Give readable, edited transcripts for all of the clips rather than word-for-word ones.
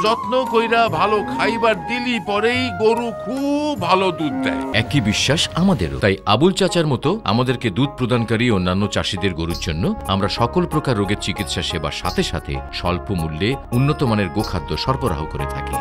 যত্ন কইরা ভালো খাইবার দিলি পরেই গরু খুব ভালো দুধ দেয়। একই বিশ্বাস আমাদেরও। তাই আবুল চাচার মতো আমাদেরকে দুধ প্রদানকারী অন্যান্য চাষীদের গরুর জন্য আমরা সকল প্রকার রোগের চিকিৎসা সেবার সাথে সাথে স্বল্প মূল্যে উন্নত মানের গোখাদ্য সরবরাহ করে থাকি।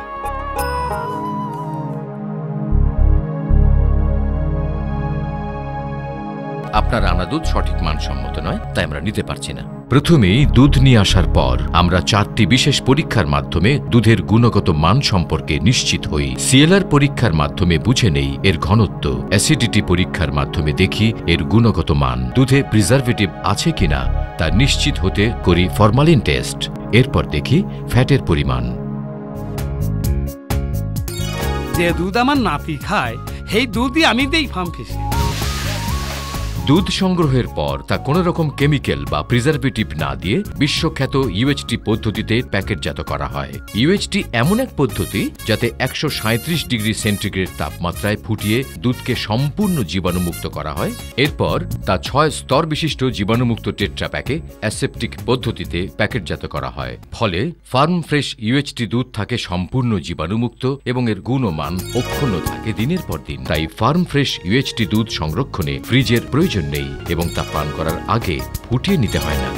আপনার আনা দুধ সঠিক মানসম্মত নয়, তাই আমরা নিতে পারছি না। প্রথমেই দুধ নিয়ে আসার পর আমরা 4টি বিশেষ পরীক্ষার মাধ্যমে দুধের গুণগত মান সম্পর্কে নিশ্চিত হই। সিএলআর পরীক্ষার মাধ্যমে বুঝে নেই এর ঘনত্ব, অ্যাসিডিটি পরীক্ষার মাধ্যমে দেখি এর গুণগত মান, দুধে প্রিজারভেটিভ আছে কিনা তা নিশ্চিত হতে করি ফরমালিন টেস্ট। এরপর দেখি ফ্যাটের পরিমাণ। যে দুধ আমার নাতি খায় সেই দুধই আমি দেই ফার্ম ফিশে। দুধ সংগ্রহের পর তা কোনো রকম কেমিক্যাল বা প্রিজারভেটিভ না দিয়ে বিশ্বখ্যাত ইউএইচটি পদ্ধতিতে প্যাকেটজাত করা হয়। ইউএইচটি এমন এক পদ্ধতি যাতে 137 ডিগ্রি সেন্টিগ্রেড তাপমাত্রায় ফুটিয়ে দুধকে সম্পূর্ণ জীবাণুমুক্ত করা হয়। এরপর তা 6 স্তর বিশিষ্ট জীবাণুমুক্ত টেট্রা প্যাকে অ্যাসেপটিক পদ্ধতিতে প্যাকেটজাত করা হয়। ফলে ফার্ম ফ্রেশ ইউএইচটি দুধ থাকে সম্পূর্ণ জীবাণুমুক্ত এবং এর গুণ ও মান অক্ষুণ্ণ থাকে দিনের পর দিন। তাই ফার্ম ফ্রেশ ইউএইচটি দুধ সংরক্ষণে ফ্রিজের প্রয়োজন নেই এবং তা পান করার আগে ফুটিয়ে নিতে হয় না।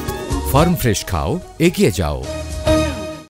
ফার্ম ফ্রেশ খাও, এগিয়ে যাও।